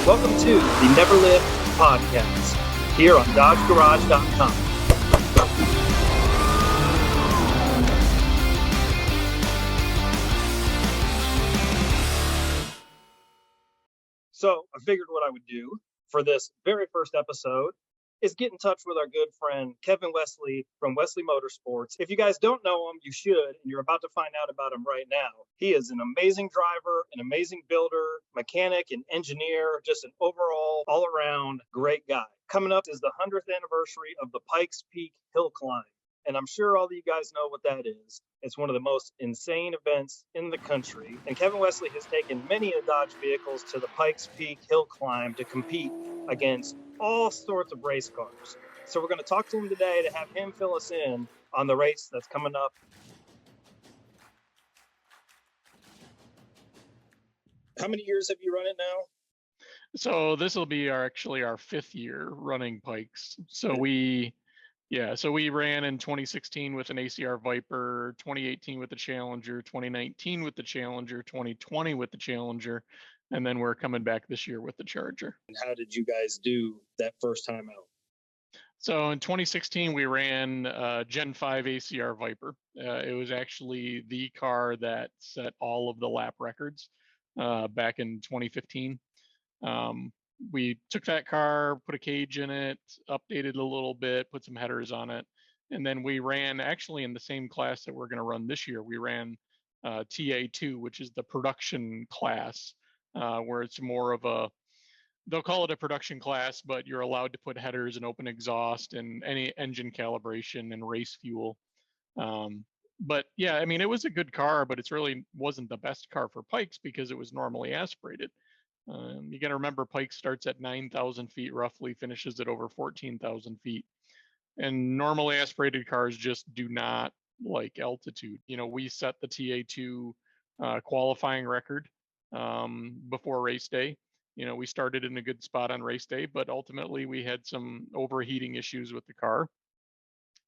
Welcome to the Never Live podcast here on DodgeGarage.com. So I figured what I would do for this very first episode is get in touch with our good friend Kevin Wesley from Wesley Motorsports. If you guys don't know him, you should, and you're about to find out about him right now. He is an amazing driver, an amazing builder, mechanic, and engineer, just an overall, all-around great guy. Coming up is the 100th anniversary of the Pikes Peak Hill Climb, and I'm sure all of you guys know what that is. It's one of the most insane events in the country, and Kevin Wesley has taken many of Dodge vehicles to the Pikes Peak Hill Climb to compete against all sorts of race cars. So we're going to talk to him today to have him fill us in on the race that's coming up. How many years have you run it now? So this will be our fifth year running Pikes. So we ran in 2016 with an ACR Viper, 2018 with the Challenger, 2019 with the Challenger, 2020 with the Challenger, and then we're coming back this year with the Charger. And how did you guys do that first time out? So in 2016, we ran Gen 5 ACR Viper. It was actually the car that set all of the lap records back in 2015. We took that car, put a cage in it, updated a little bit, put some headers on it, and then we ran actually in the same class that we're going to run this year. We ran TA2, which is the production class, where it's more of a, they'll call it a production class, but you're allowed to put headers and open exhaust and any engine calibration and race fuel. But yeah, I mean, it was a good car, but it's really wasn't the best car for Pikes because it was normally aspirated. You got to remember, Pike starts at 9,000 feet roughly, finishes at over 14,000 feet. And normally aspirated cars just do not like altitude. You know, we set the TA2 qualifying record before race day. You know, we started in a good spot on race day, but ultimately we had some overheating issues with the car.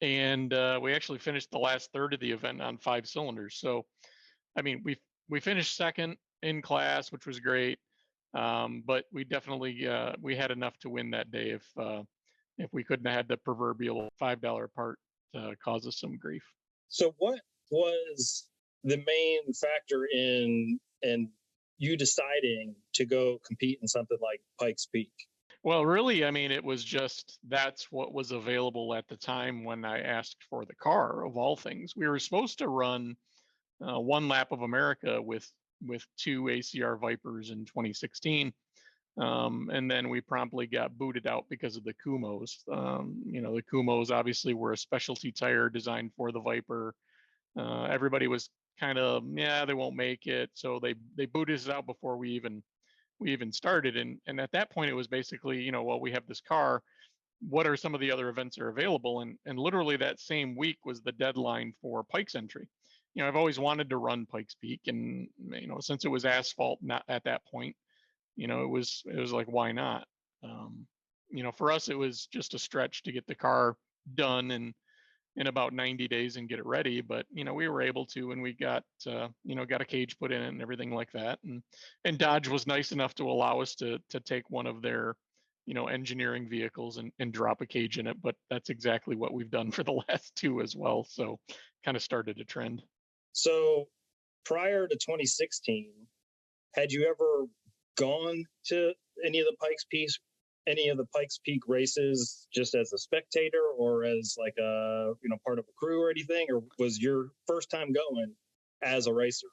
And we actually finished the last third of the event on 5 cylinders. So, I mean, we finished second in class, which was great. But we definitely we had enough to win that day if we couldn't have had the proverbial $5 part cause us some grief. So what was the main factor in you deciding to go compete in something like Pikes Peak? Well, really, I mean, it was just that's what was available at the time when I asked for the car, of all things. We were supposed to run one lap of America with 2 ACR Vipers in 2016. And then we promptly got booted out because of the Kumhos. You know, the Kumhos obviously were a specialty tire designed for the Viper. Everybody was kind of, yeah, they won't make it. So they booted us out before we even started. And at that point, it was basically, you know, well, we have this car. What are some of the other events that are available? And literally that same week was the deadline for Pikes entry. You know, I've always wanted to run Pikes Peak, and you know, since it was asphalt not at that point, you know, it was like, why not? You know, for us, it was just a stretch to get the car done in about 90 days and get it ready. But you know, we were able to, and we got you know, got a cage put in it and everything like that. And Dodge was nice enough to allow us to take one of their, you know, engineering vehicles and drop a cage in it. But that's exactly what we've done for the last 2 as well. So kind of started a trend. So prior to 2016, had you ever gone to any of the Pikes Peak races just as a spectator or as like a, you know, part of a crew or anything, or was your first time going as a racer?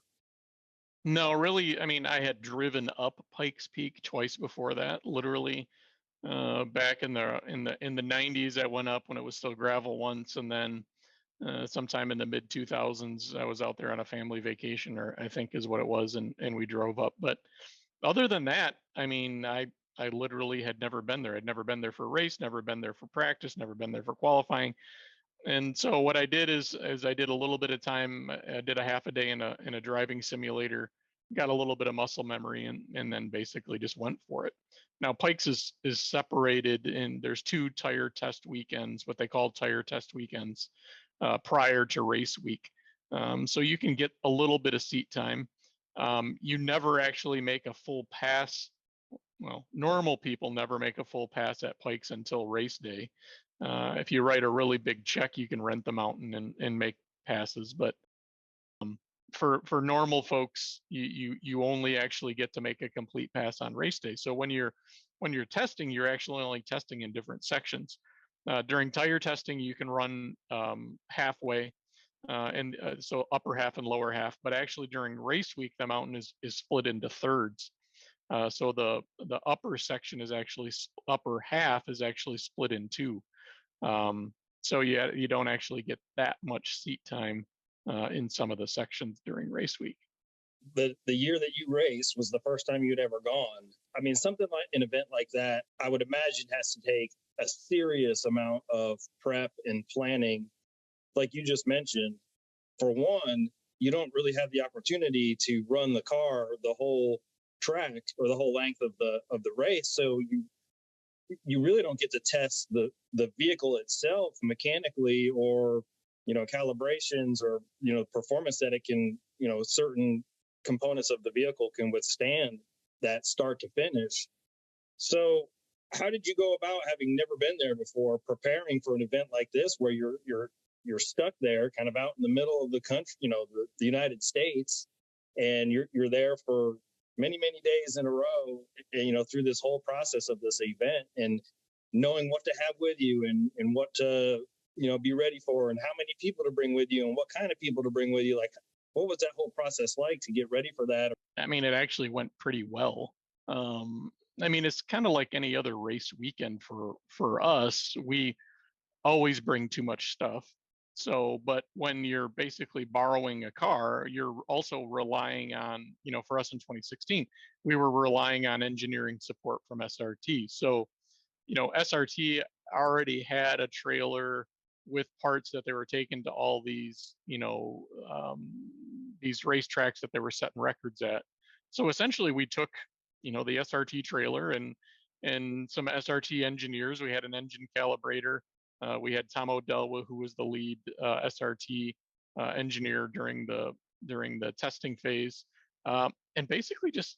No, really, I mean, I had driven up Pikes Peak twice before that, literally. Back in the 90s, I went up when it was still gravel once, and then sometime in the mid 2000s, I was out there on a family vacation, or I think is what it was, and we drove up. But other than that, I mean, I literally had never been there. I'd never been there for a race, never been there for practice, never been there for qualifying. And so what I did is I did a little bit of time. I did a half a day in a driving simulator, got a little bit of muscle memory, and then basically just went for it. Now Pikes is separated, and there's 2 tire test weekends, what they call tire test weekends, prior to race week. So you can get a little bit of seat time. You never actually make a full pass well, normal people never make a full pass at Pikes until race day. If you write a really big check, you can rent the mountain and make passes. But for normal folks, you only actually get to make a complete pass on race day. So when you're testing, you're actually only testing in different sections. During tire testing, you can run halfway, and so upper half and lower half. But actually, during race week, the mountain is split into thirds. So the upper section is actually upper half is actually split in two. So you don't actually get that much seat time in some of the sections during race week. The year that you raced was the first time you'd ever gone. I mean, something like an event like that, I would imagine has to take a serious amount of prep and planning. Like you just mentioned, for one, you don't really have the opportunity to run the car the whole track or the whole length of the race. So you really don't get to test the vehicle itself mechanically, or calibrations, or performance that it can, certain components of the vehicle can withstand that start to finish. So how did you go about, having never been there before, preparing for an event like this where you're stuck there kind of out in the middle of the country, the United States, and you're there for many days in a row, through this whole process of this event, and knowing what to have with you, and what to be ready for, and how many people to bring with you, and what kind of people to bring with you? Like, what was that whole process like to get ready for that? I mean, it actually went pretty well. I mean, it's kind of like any other race weekend for us. We always bring too much stuff. So, but when you're basically borrowing a car, you're also relying on, for us in 2016, we were relying on engineering support from SRT. So, SRT already had a trailer with parts that they were taking to all these racetracks that they were setting records at. So essentially, we took, the SRT trailer and some SRT engineers. We had an engine calibrator. We had Tom O'Delwa, who was the lead SRT engineer during the testing phase, and basically just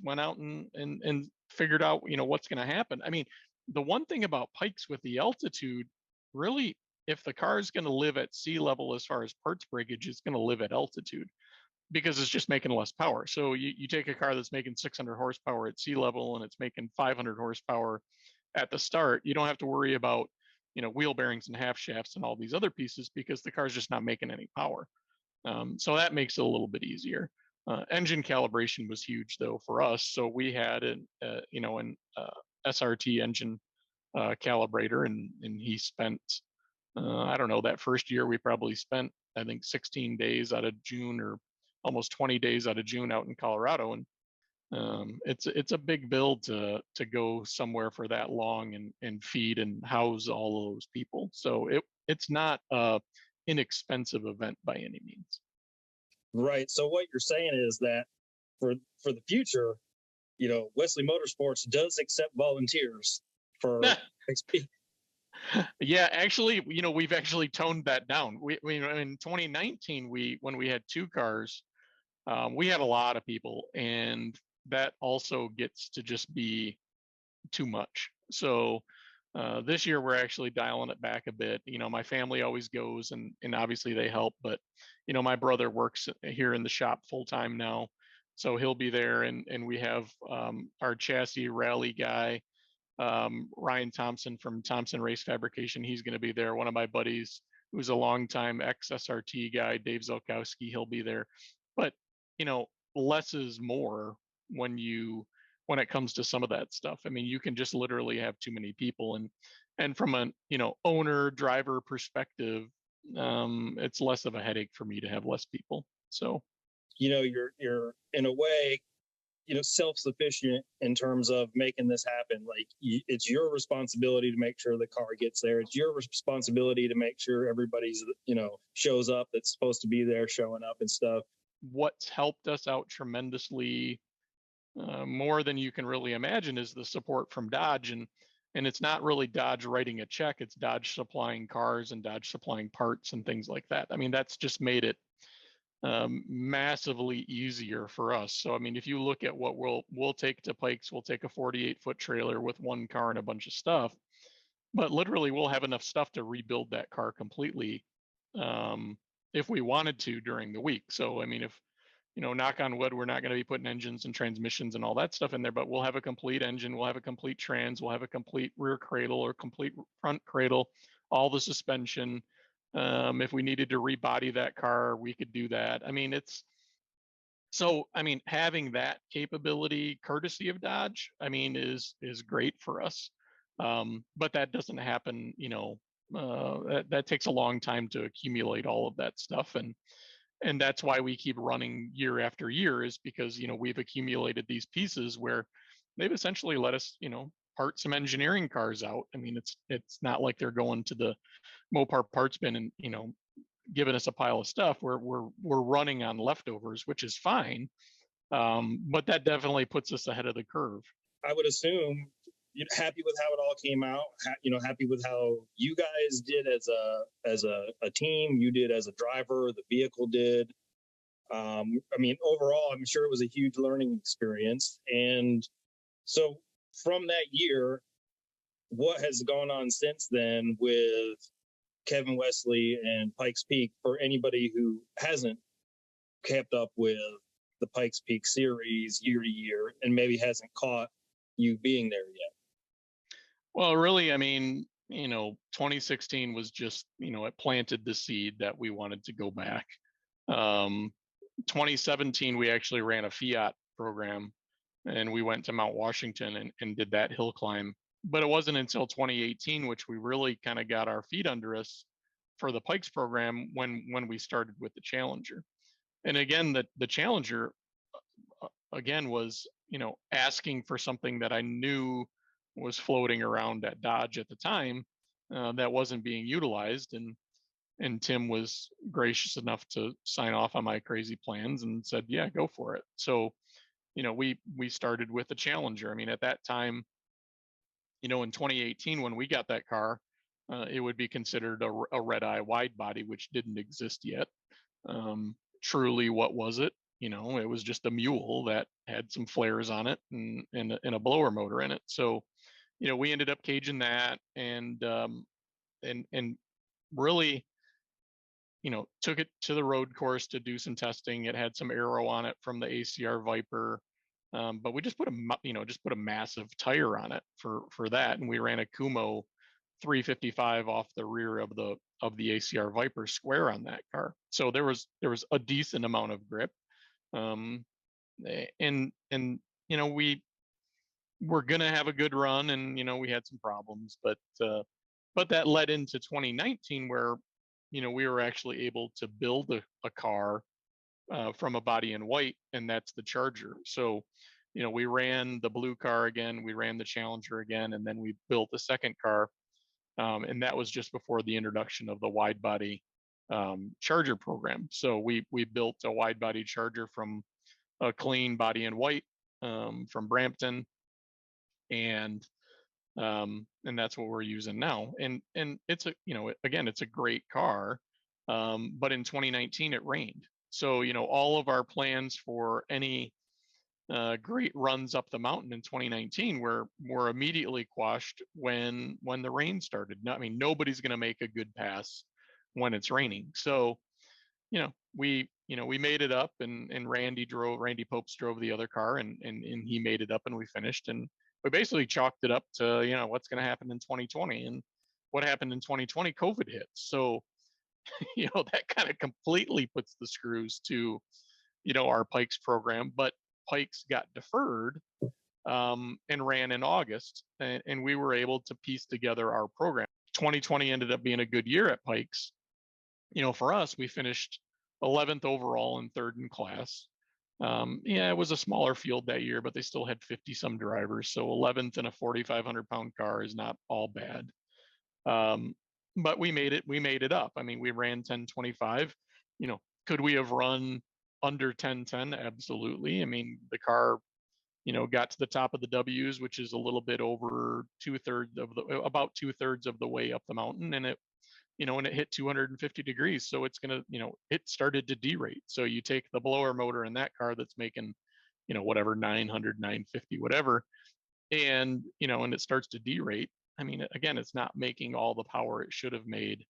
went out and figured out what's going to happen. I mean, the one thing about Pikes with the altitude, really, if the car is going to live at sea level as far as parts breakage, it's going to live at altitude because it's just making less power. So you take a car that's making 600 horsepower at sea level and it's making 500 horsepower at the start, you don't have to worry about wheel bearings and half shafts and all these other pieces because the car's just not making any power. So that makes it a little bit easier. Engine calibration was huge though for us. So we had an SRT engine calibrator, and he spent I don't know, that first year we probably spent, I think, 16 days out of June, or almost 20 days out of June out in Colorado. And it's a big build to go somewhere for that long and feed and house all of those people. So it's not a inexpensive event by any means. Right. So what you're saying is that for the future, Wesley Motorsports does accept volunteers for XP. Yeah, actually, we've actually toned that down. We in 2019, when we had two cars, we had a lot of people, and that also gets to just be too much. So this year we're actually dialing it back a bit. My family always goes, and obviously they help, but my brother works here in the shop full time now, so he'll be there, and we have our chassis rally guy, Ryan Thompson from Thompson Race Fabrication. He's going to be there. One of my buddies, who's a longtime ex-SRT guy, Dave Zelkowski, he'll be there. But less is more when it comes to some of that stuff. I mean, you can just literally have too many people, and from an owner driver perspective, it's less of a headache for me to have less people. So you're in a way self-sufficient in terms of making this happen. Like, it's your responsibility to make sure the car gets there. It's your responsibility to make sure everybody's shows up that's supposed to be there, showing up and stuff. What's helped us out tremendously, more than you can really imagine, is the support from Dodge. And it's not really Dodge writing a check, it's Dodge supplying cars and Dodge supplying parts and things like that. I mean, that's just made it massively easier for us. So I mean, if you look at what we'll take to Pikes, we'll take a 48-foot trailer with one car and a bunch of stuff, but literally we'll have enough stuff to rebuild that car completely, if we wanted to during the week. So I mean, if knock on wood, we're not going to be putting engines and transmissions and all that stuff in there, but we'll have a complete engine, we'll have a complete trans, we'll have a complete rear cradle or complete front cradle, all the suspension. If we needed to rebody that car, we could do that. I mean, having that capability, courtesy of Dodge, I mean, is great for us. But that doesn't happen, that takes a long time to accumulate all of that stuff. And that's why we keep running year after year, is because we've accumulated these pieces where they've essentially let us part some engineering cars out. I mean, it's not like they're going to the Mopar parts bin and giving us a pile of stuff. We're running on leftovers, which is fine, but that definitely puts us ahead of the curve. I would assume you're happy with how it all came out. Happy with how you guys did as a team. You did as a driver. The vehicle did. I mean, overall, I'm sure it was a huge learning experience. And so, from that year, what has gone on since then with Kevin Wesley and Pikes Peak, for anybody who hasn't kept up with the Pikes Peak series year to year and maybe hasn't caught you being there yet? Well, really, I mean, 2016 was just, it planted the seed that we wanted to go back. 2017, we actually ran a Fiat program, and we went to Mount Washington and did that hill climb. But it wasn't until 2018, which we really kind of got our feet under us for the Pikes program, when we started with the Challenger. And again, the Challenger, again, was, asking for something that I knew was floating around at Dodge at the time, that wasn't being utilized. And Tim was gracious enough to sign off on my crazy plans and said, yeah, go for it. So, we started with the Challenger. I mean, at that time, in 2018, when we got that car, it would be considered a red eye wide body, which didn't exist yet. Truly, what was it? It was just a mule that had some flares on it and a blower motor in it. So, we ended up caging that and really, took it to the road course to do some testing. It had some aero on it from the ACR Viper, but we just put a massive tire on it for that, and we ran a Kumo 355 off the rear of the ACR Viper square on that car. So there was a decent amount of grip, and we were gonna have a good run, and we had some problems, but that led into 2019, where we were actually able to build a car from a body in white, and that's the Charger. So we ran the blue car again, we ran the Challenger again, and then we built the second car, and that was just before the introduction of the wide body Charger program. So we built a wide body Charger from a clean body in white, from Brampton, and that's what we're using now. And it's again, it's a great car, but in 2019 it rained. So all of our plans for any great runs up the mountain in 2019 were immediately quashed when the rain started. I mean, nobody's going to make a good pass when it's raining. So we made it up, and Randy Popes drove the other car, and he made it up, and we finished. And we basically chalked it up to what's going to happen in 2020. And what happened in 2020, COVID hit. So that kind of completely puts the screws to our Pikes program. But Pikes got deferred, and ran in August, and we were able to piece together our program. 2020 ended up being a good year at Pikes. For us, we finished 11th overall and third in class. It was a smaller field that year, but they still had 50 some drivers. So 11th in a 4,500 pound car is not all bad. But we made it up. I mean, we ran 10:25. Could we have run under 10:10? Absolutely. I mean, the car, got to the top of the W's, which is a little bit over about two thirds of the way up the mountain. And and it hit 250 degrees. So it's going to, it started to derate. So you take the blower motor in that car that's making, whatever, 900, 950, whatever, and it starts to derate. I mean, again, it's not making all the power it should have made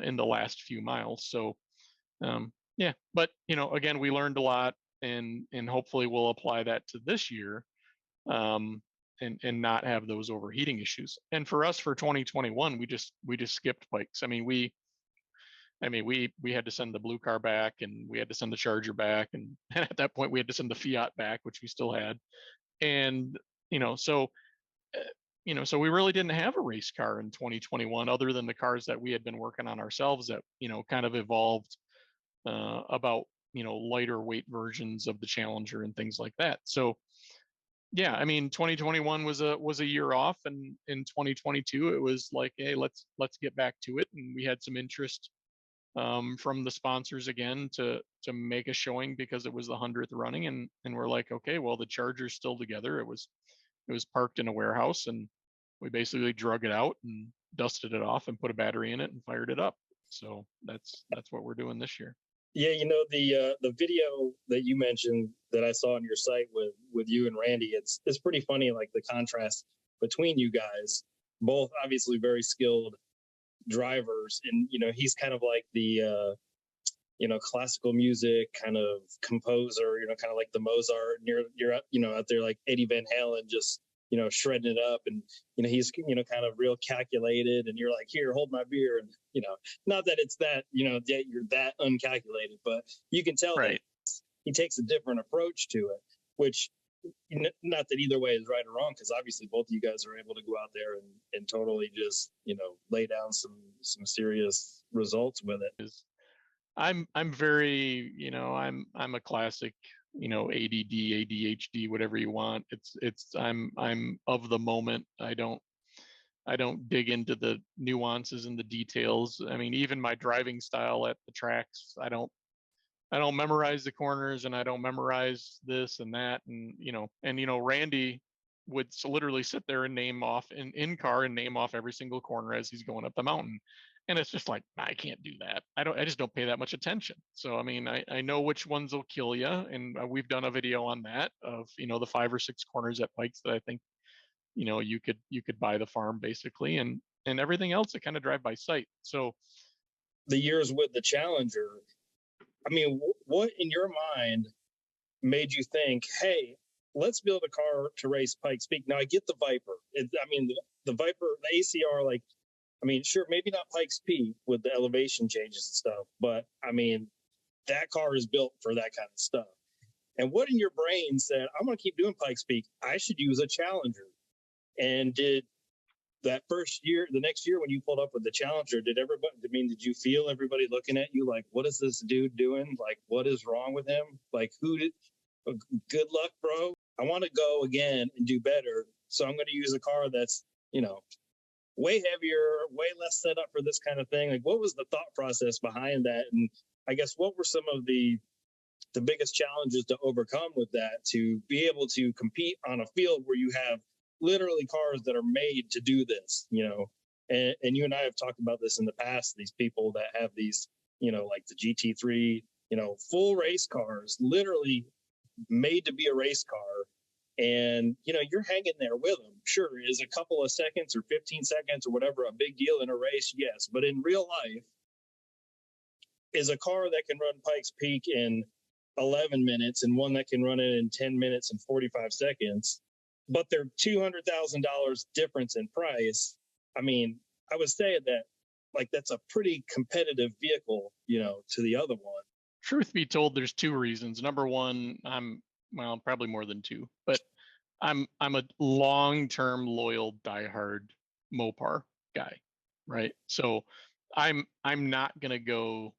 in the last few miles. So, yeah, but again, we learned a lot, and hopefully we'll apply that to this year, and not have those overheating issues. And for us, for 2021, we just skipped bikes. We had to send the blue car back, and we had to send the Charger back, and at that point we had to send the Fiat back, which we still had. And so so we really didn't have a race car in 2021, other than the cars that we had been working on ourselves that kind of evolved about lighter weight versions of the Challenger and things like that. So yeah, 2021 was a year off, and in 2022 it was like, hey, let's get back to it. And we had some interest from the sponsors again to make a showing, because it was the 100th running, and we're like, okay, well, the Charger's still together. It was parked in a warehouse, and we basically drug it out and dusted it off and put a battery in it and fired it up. So that's what we're doing this year. Yeah, the video that you mentioned that I saw on your site with you and Randy, it's pretty funny, like the contrast between you guys, both obviously very skilled drivers, and he's kind of like the classical music kind of composer, kind of like the Mozart, and you're out there like Eddie Van Halen, just shredding it up, and he's kind of real calculated, and you're like, here, hold my beer, and not that it's that that you're that uncalculated, but you can tell Right. that he takes a different approach to it, which not that either way is right or wrong, because obviously both of you guys are able to go out there and totally just lay down some serious results with it. I'm very, I'm a classic, ADD, ADHD, whatever you want. I'm of the moment. I don't dig into the nuances and the details. Even my driving style at the tracks, I don't memorize the corners, and I don't memorize this and that. And Randy would literally sit there and name off in car and name off every single corner as he's going up the mountain. And it's just like, I can't do that. I just don't pay that much attention. So, I know which ones will kill you. And we've done a video on that of, the 5 or 6 corners at Pikes that I think, you could buy the farm basically, and everything else I kind of drive by sight. So the years with the Challenger, what in your mind made you think, hey, let's build a car to race Pikes Peak? Now I get the Viper. The Viper, the ACR, like, sure, maybe not Pikes Peak with the elevation changes and stuff, but that car is built for that kind of stuff. And what in your brain said, I'm going to keep doing Pikes Peak, I should use a Challenger? And did that first year, the next year when you pulled up with the Challenger, did you feel everybody looking at you like, what is this dude doing? Like, what is wrong with him? Like, good luck, bro. I want to go again and do better. So I'm going to use a car that's, way heavier, way less set up for this kind of thing. Like, what was the thought process behind that? And I guess what were some of the biggest challenges to overcome with that, to be able to compete on a field where you have literally cars that are made to do this, and you and I have talked about this in the past, these people that have these, like the GT3, full race cars, literally made to be a race car. And, you're hanging there with them. Sure, is a couple of seconds or 15 seconds or whatever a big deal in a race? Yes. But in real life, is a car that can run Pikes Peak in 11 minutes and one that can run it in 10 minutes and 45 seconds, but they're $200,000 difference in price. I would say that, like, that's a pretty competitive vehicle, to the other one. Truth be told, there's 2 reasons. Number one, probably more than 2, but I'm a long-term loyal diehard Mopar guy, right? So I'm not gonna go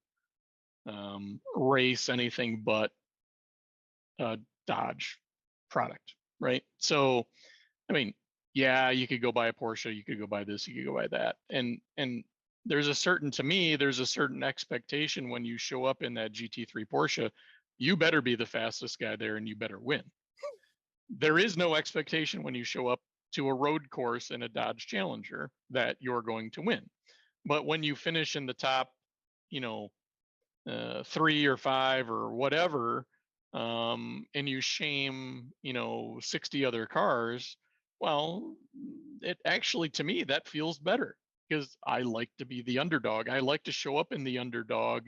race anything but a Dodge product, right? So yeah, you could go buy a Porsche, you could go buy this, you could go buy that, and there's a certain expectation when you show up in that GT3 Porsche. You better be the fastest guy there, and you better win. There is no expectation when you show up to a road course in a Dodge Challenger that you're going to win. But when you finish in the top, you know, 3 or 5 or whatever, and you shame, 60 other cars, well, it actually, to me, that feels better because I like to be the underdog. I like to show up in the underdog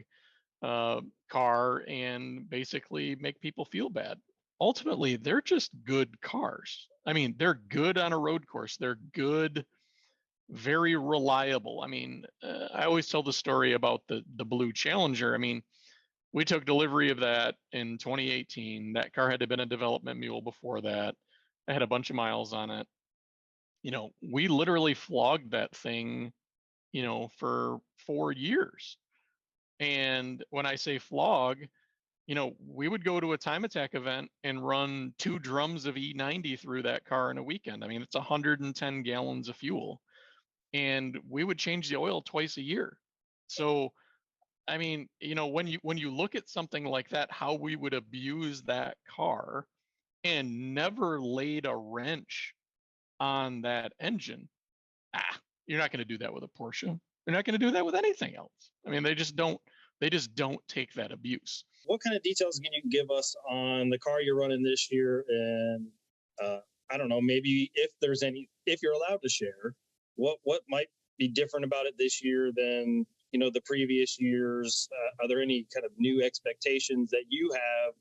car and basically make people feel bad. Ultimately, they're just good cars. I mean, they're good on a road course. They're good, very reliable. I mean, I always tell the story about the blue Challenger. I mean, we took delivery of that in 2018. That car had been a development mule before that. I had a bunch of miles on it. We literally flogged that thing, for 4 years. And when I say flog, we would go to a time attack event and run 2 drums of E90 through that car in a weekend. I mean, it's 110 gallons of fuel, and we would change the oil twice a year. So, I mean, when you look at something like that, how we would abuse that car and never laid a wrench on that engine. You're not going to do that with a Porsche. You're not going to do that with anything else. I mean, they just don't take that abuse. What kind of details can you give us on the car you're running this year? And I don't know, maybe if you're allowed to share, what might be different about it this year than the previous years? Are there any kind of new expectations that you have,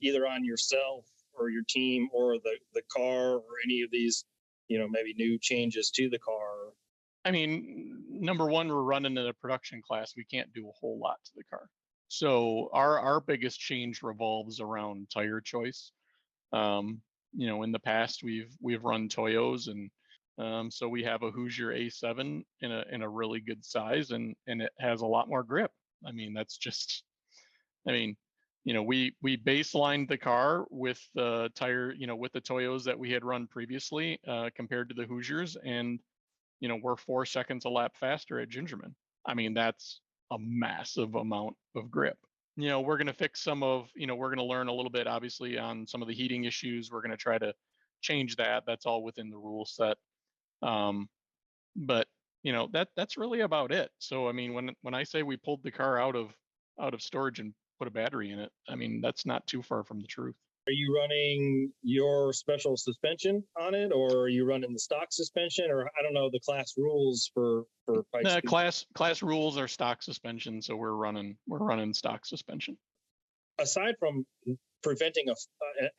either on yourself or your team or the car, or any of these, maybe new changes to the car? I mean, number one, we're running in a production class. We can't do a whole lot to the car. So our biggest change revolves around tire choice. In the past we've run Toyos, and so we have a Hoosier A7 in a really good size, and it has a lot more grip. I mean, that's just, we baselined the car with the tire, with the Toyos that we had run previously, compared to the Hoosiers, and we're 4 seconds a lap faster at Gingerman. I mean, that's a massive amount of grip. We're going to fix some of, we're going to learn a little bit, obviously, on some of the heating issues. We're going to try to change that. That's all within the rule set. But that's really about it. So, I mean, when I say we pulled the car out of storage and put a battery in it, I mean, that's not too far from the truth. Are you running your special suspension on it, or are you running the stock suspension, or I don't know the class rules for The class rules are stock suspension, so we're running stock suspension. Aside from preventing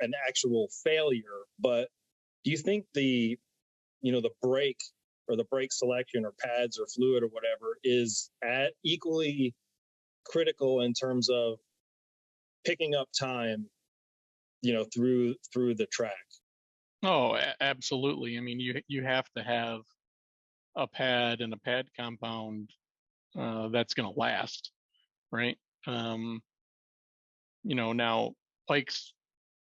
an actual failure, but do you think the brake or the brake selection or pads or fluid or whatever is equally critical in terms of picking up time, through the track? Oh, absolutely. I mean, you have to have a pad and a pad compound that's going to last, right? Now Pikes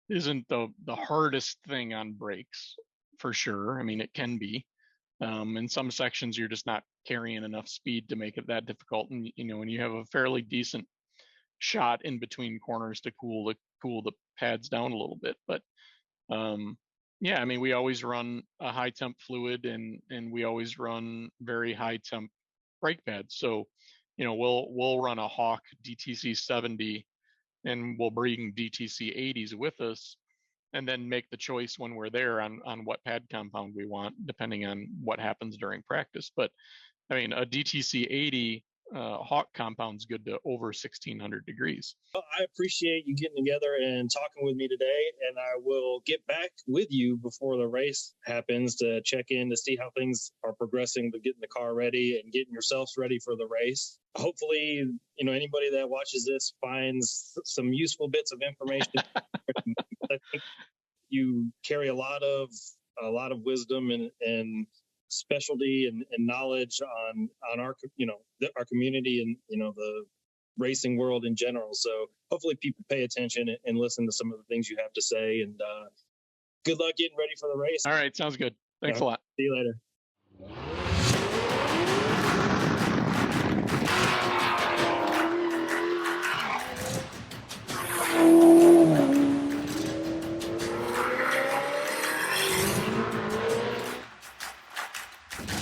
isn't the hardest thing on brakes, for sure. I mean, it can be. In some sections, you're just not carrying enough speed to make it that difficult, and when you have a fairly decent shot in between corners to cool the pads down a little bit. But yeah, I mean, we always run a high temp fluid, and we always run very high temp brake pads. So we'll run a Hawk DTC 70, and we'll bring DTC 80s with us, and then make the choice when we're there on what pad compound we want, depending on what happens during practice. But I mean, a DTC 80 Hawk compound's good to over 1600 degrees. Well, I appreciate you getting together and talking with me today, and I will get back with you before the race happens to check in to see how things are progressing with getting the car ready and getting yourselves ready for the race. Hopefully, anybody that watches this finds some useful bits of information. I think you carry a lot of wisdom and specialty and knowledge on our our community and the racing world in general. So hopefully people pay attention and listen to some of the things you have to say. And good luck getting ready for the race. All right, sounds good. Thanks a lot. See you later.